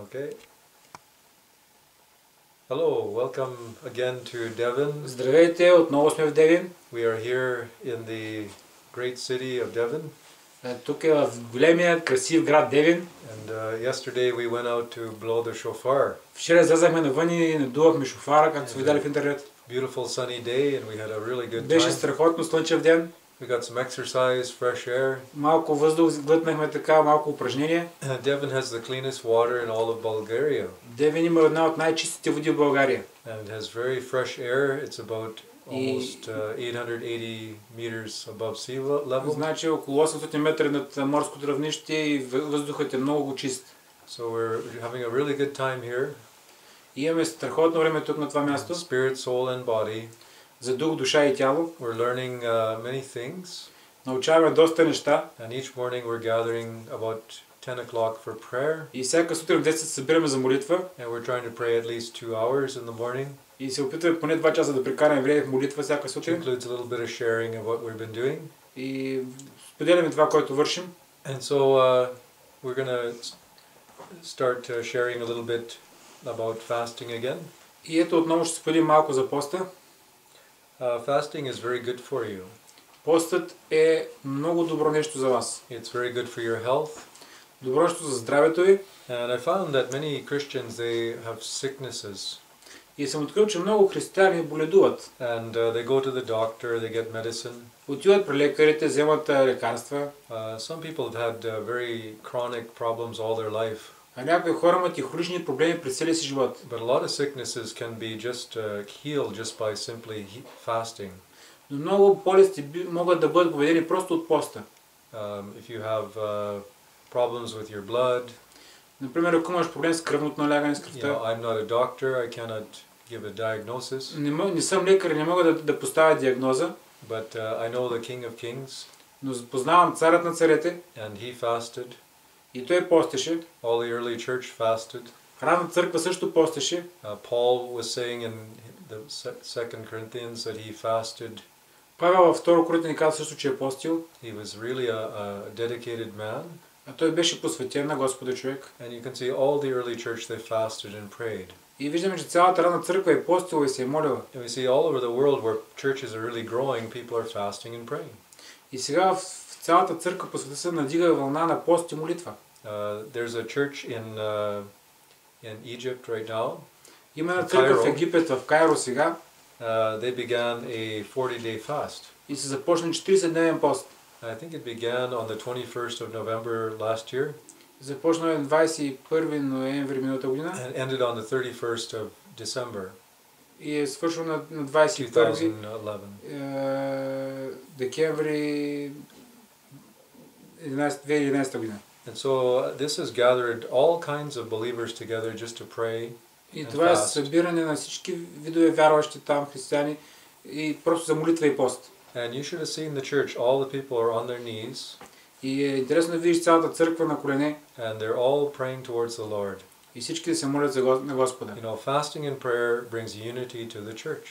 Okay. Hello, welcome again to Devin. Здравейте, отново сме в Девин. We are here in the great city of Devin. Тук е в големия красив град Девин. And yesterday we went out to blow the shofar. Вчера излязахме навън и надувахме шофара, както са видяли в интернет. Beautiful sunny day and we had a really good Беше time. страхотно слънчев ден. We got some exercise, fresh air. Малко въздух глътнахме така, малко упражнение. Devin has the cleanest water in all of Bulgaria. Девин има една от най-чистите води в България. And it has very fresh air. It's about almost 880 meters above sea level. Значи около 800 метра над морското равнище и въздухът е много чист. So we're having a really good time here. И имаме страхотно време тук на това място. Spirit, soul and body. За дух, душа и тяло. We're learning many things. Научаваме доста неща. And each morning we're gathering about 10 o'clock for prayer. И всяка сутрин в 10 се събираме за молитва. And we're trying to pray at least 2 hours in the morning. И се опитваме поне 2 часа да прекараме време в молитва всяка сутрин. Which includes a little bit of sharing of what we've been doing. И споделяме това, което вършим. And so we're going to start sharing a little bit about fasting again. И ето отново ще споделим малко за поста. Fasting is very good for you. Постът е много добро нещо за вас. It's very good for your health. Добро нещо за здравето ви. And I found that many Christians they have sicknesses. И съм открил, че много християни боледуват. And they go to the doctor, they get medicine. Отиват при лекарите, вземат лекарства. Some people have had very chronic problems all their life. А някои хора имат и хронични проблеми през целия си живот. But a lot of sicknesses can be just healed just by simply fasting. Но много болести могат да бъдат победени просто от поста. If you have problems with your blood. Например, ако имаш проблем с кръвното налягане с кръвта. I'm not a doctor, I cannot give a diagnosis. Не съм лекар и не мога да поставя диагноза. But I know the King of Kings. Но познавам царят на царете. And he fasted. И той постеше. All the early church fasted. Ранната църква също постеше. Paul was saying in the 2 Corinthians that he fasted. Павел във 2 Коринтияни каза също, че е постил. He was really a dedicated man. А той беше посветен на Господа човек. And you can see all the early church they fasted and prayed. И виждаме, че цялата ранна църква е постила и се е молила. And we see all over the world where churches are really growing, people are fasting and praying. И сега в цялата църква по света се надига вълна на пост и молитва. There's a church in Egypt right now. Има една църква в Египет, в Кайро сега. They began a 40-day fast. И се започна 40-дневен пост. I think it began on the 21st of November last year. Започна на 21 ноември миналата година. And ended on the 31st of December. И е свършил на 21 декември 2011 година. And so this has gathered all kinds of believers together just to pray. И това е събиране на всички видове вярващи там християни и просто за молитва и пост. And you should have seen the church. All the people are on their knees. И е интересно да видиш цялата църква на колене. And they're all praying towards the Lord. И всички се молят на Господа. You know, fasting and prayer brings unity to the church.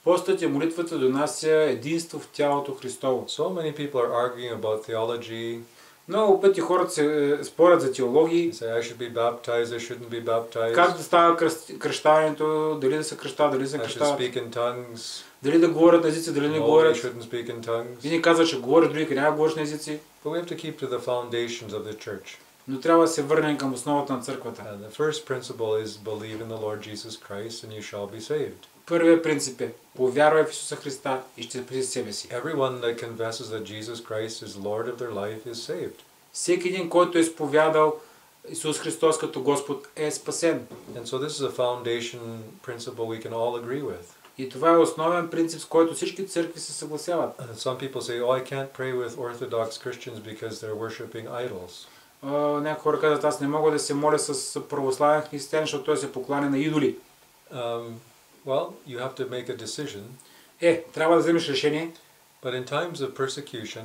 Постът и молитвата донася единство в тялото Христово. So many people are arguing about theology. Много пъти хората се спорят за теологии. Say I should be baptized, I shouldn't be baptized. Как да става кръщаването, дали да се кръщава, дали да се кръщава. I should speak in tongues. Дали да говорят на езици, дали не говорят. I shouldn't speak in tongues. Винаги казват, че говорят, други няма да говориш на езици. But we have to keep to the foundations of the church. Но трябва да се върнем към основата на църквата. And the first principle is believe in the Lord Jesus Christ and you shall be saved. Първият принцип е повярвай в Исуса Христа и ще спасиш себе си. Everyone that confesses that Jesus Christ is Lord of their life is saved. Всеки един, който е изповядал Исус Христос като Господ, е спасен. And so this is a foundation principle we can all agree with. И това е основен принцип, с който всички църкви се съгласяват. And some people say, oh, I can't pray with Orthodox Christians because they're worshiping idols. Някои хора казват, аз не мога да се моля с православен християн, защото той се покланя на идоли. Well, you have to make a decision. Трябва да вземеш решение. But in times of persecution,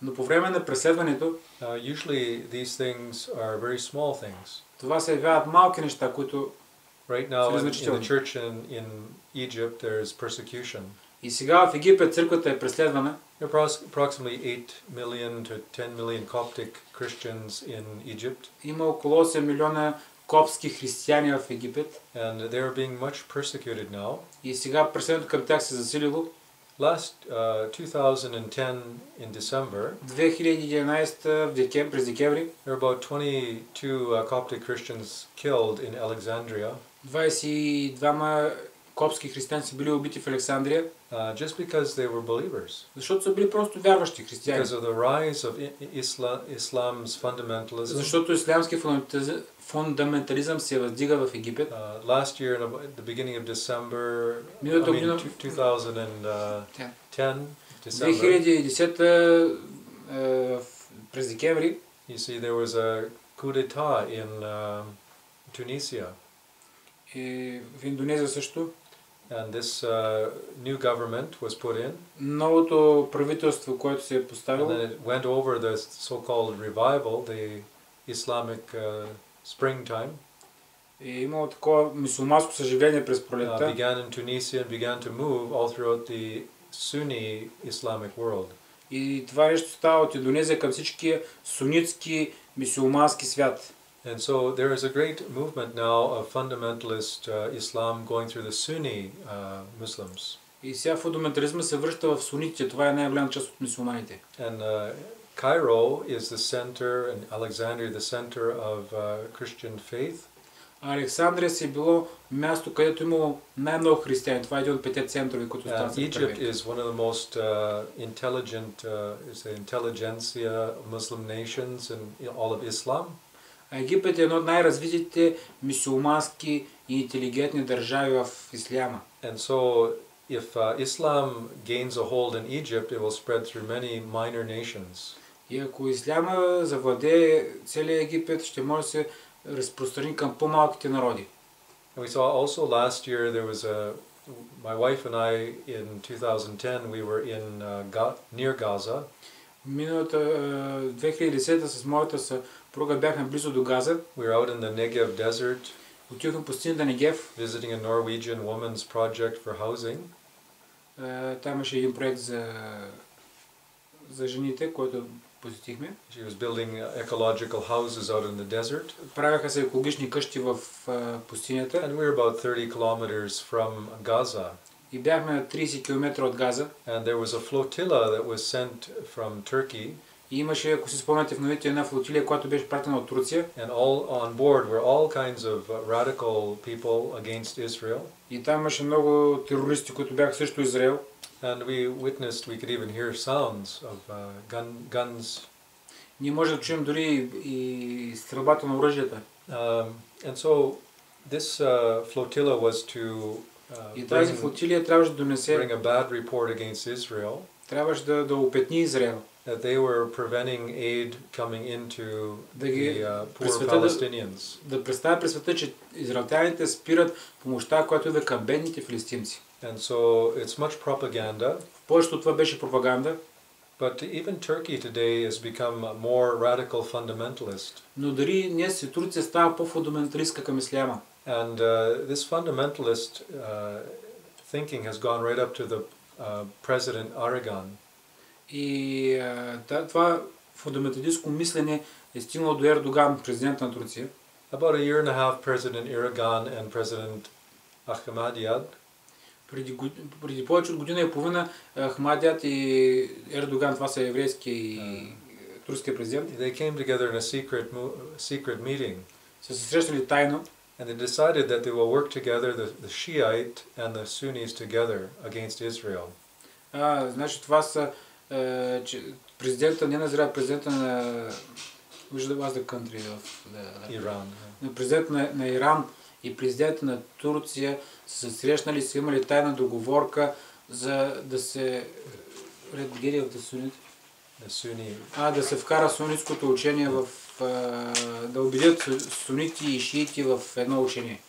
но по време на преследването, usually these things are very small things. Това се явяват малки неща, които Right now in the church in Egypt there is persecution. И сега в Египет църквата е преследвана. There are approximately 8 million to 10 million Coptic Christians in Egypt. Има около 8 милиона копски християни в Египет. And they're being much persecuted now. И сега преследването към тях се засилило. Last 2010 in December, 2011 през декември, there were about 22 Coptic Christians killed in Alexandria. 22 копски християни са били убити в Александрия. Just because they were believers. Защото са били просто вярващи християни. Because of the rise of Islam's fundamentalism. Защото ислямски фундаментализъм се въздига в Египет. Last year, at the beginning of December, 2010 през декември, you see there was a coup d'etat in Tunisia. И в Индонезия също. And this new government was put in. Новото правителство, което се е поставило. And then it went over the so-called revival, the Islamic springtime. И имало такова мюсюлманско съживление през пролетта. Began in Tunisia and began to move all throughout the Sunni Islamic world. И това нещо става от Индонезия към всички сунитски мюсюлмански свят. And so there is a great movement now of fundamentalist Islam going through the Sunni Muslims. И сега фундаментализма се връща в сунитите. Това е най-голяма част от мюсюлманите. And Cairo is the center, and Alexandria the center of Christian faith. Александрия си било място, където имало най-много християни. Това е един от петте центрови, които стават. Egypt is one of the most intelligent, is the intelligentsia of Muslim nations in all of Islam. Египет е едно от най-развитите мюсюлмански и интелигентни държави в исляма. And so if Islam gains a hold in Egypt, it will spread through many minor nations. И ако исляма завладее целия Египет, ще може да се разпространи към по-малките народи. And we saw also last year there was my wife and I in 2010 we were in near Gaza. Миналата 2010 с моята съпруга бяхме близо до Газа. We were out in the Negev desert. Отидохме в пустинята Негев. Visiting a Norwegian woman's project for housing. Там имаше един проект за жените, който посетихме. She was building ecological houses out in the desert. Правяха се екологични къщи в пустинята. And we were about 30 kilometers from Gaza. И бяхме на 30 км от Газа. And there was a flotilla that was sent from Turkey. И имаше, ако си спомняте в новите, една флотилия, която беше пратена от Турция. And all on board were all kinds of radical people against Israel. И там имаше много терористи, които бяха срещу Израел. And we could even hear sounds of guns. Ние може да чуем дори и стрелбата на оръжията. And so this flotilla was to и тази флотилия трябваше да донесе bring a bad report against Israel. Трябваше да опетни Израел. That they were preventing aid coming into the poor Palestinians. Да представя пред света, че израелтяните спират помощта, която идва към бедните филистимци. And so it's much propaganda. Повечето това беше пропаганда. But even Turkey today has become more radical fundamentalist. Но дори днес и Турция става по-фундаменталистка към исляма. And this fundamentalist thinking has gone right up to the President Erdogan. И това фундаменталистко мислене е стигнало до Ердоган, президент на Турция. About a year and a half, President Erdogan and President Ahmadiyad. Преди повече от година и половина Ахмадият и Ердоган, това са еврейски и турски президент. They came together in a secret meeting. Се срещали тайно. And they decided that they will work together, the Shiite and the Sunnis together against Israel. Значи това са президента, не на Израел, президента на Иран. Президент на Иран и президент на Турция са се срещнали, са имали тайна договорка за да се да се вкара сунитското учение в да убедят сунити и шиити в едно учение.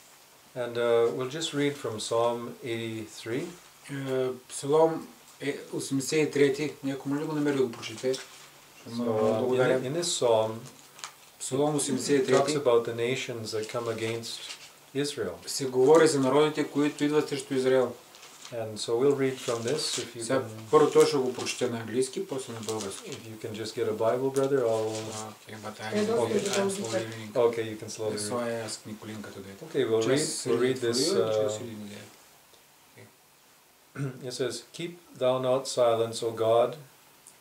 And we'll just read from Psalm 83. Псалом 83, някой може ли го намери да го прочете? In this psalm, Псалом it talks about the nations that come against Israel. Се говори за народите, които идват срещу Израел. And so we'll read from this if you Сега, can. първо той ще го прочете на английски, после на български. If you can just get a Bible, brother, I'll. Okay, but Е, доста I'm дълги slowly път. reading. Okay, you can slowly That's read. why I asked Nicolin като дойде. Okay, we'll read this. Just reading there. It says, "Keep thou not silence, O God,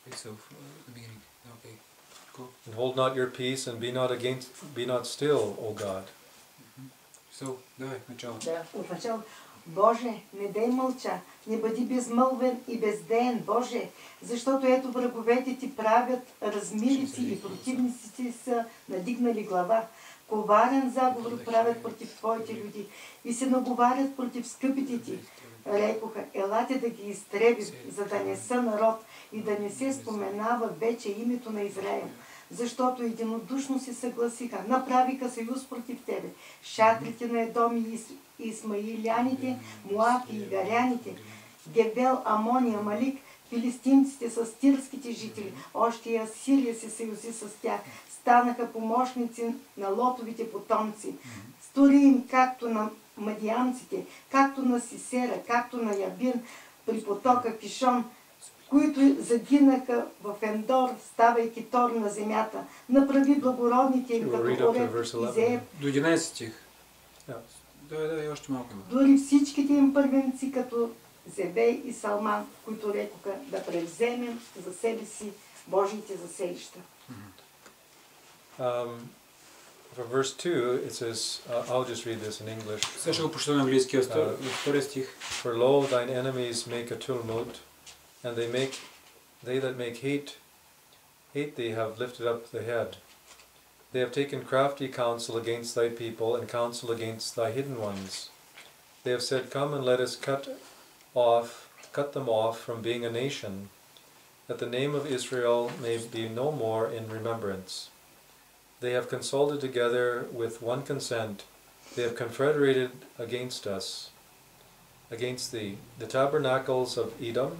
It's of the beginning. Okay, go. and hold not your peace, and be not still, O God." So, давай, начало. Да, отначало. Боже, не дей мълча, не бъди безмълвен и бездеен, Боже, защото ето враговете ти правят размирици и противниците са надигнали глава. Коварен заговор правят против Твоите люди и се наговарят против скъпите ти. Рекоха, елате да ги изтребим, за да не са народ и да не се споменава вече името на Израил. Защото единодушно се съгласиха, направиха съюз против тебе. Шатрите на Едом и Исмаиляните, Моав и Гаряните, Гебел, Амон и Амалик, филистимците с тирските жители, още и Асирия се съюзи с тях, станаха помощници на Лотовите потомци. Стори им както на мадианците, както на Сисера, както на Ябин при потока Кишон, които загинаха в Ендор, ставайки тор на земята. Направи благородните им като оред и зеев. До 11 стих. Yeah. Да, и още малко има. Дори всичките им първенци като Зебей и Салман, които рекоха да превземем за себе си Божиите заселища. For verse 2, it says, I'll just read this in English. Сега ще го прочета на английски, втория стих. For lo, thine enemies make a tumult, and they that make hate thee have lifted up the head. They have taken crafty counsel against thy people, and counsel against thy hidden ones. They have said, Come and let us cut them off from being a nation, that the name of Israel may be no more in remembrance. They have consulted together with one consent. They have confederated against us, against thee, the tabernacles of Edom,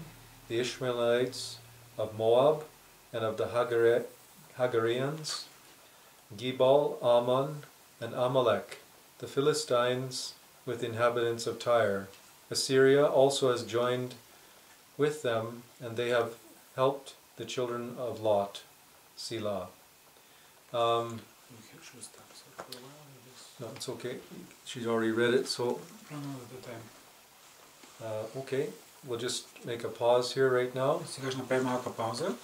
the Ishmaelites of Moab, and of the Hagarians, Gebal, Ammon, and Amalek, the Philistines with the inhabitants of Tyre. Assyria also has joined with them, and they have helped the children of Lot. Selah. No, it's okay. She's already read it, so okay. We'll just make a pause here right now. Сега ще направим малка пауза.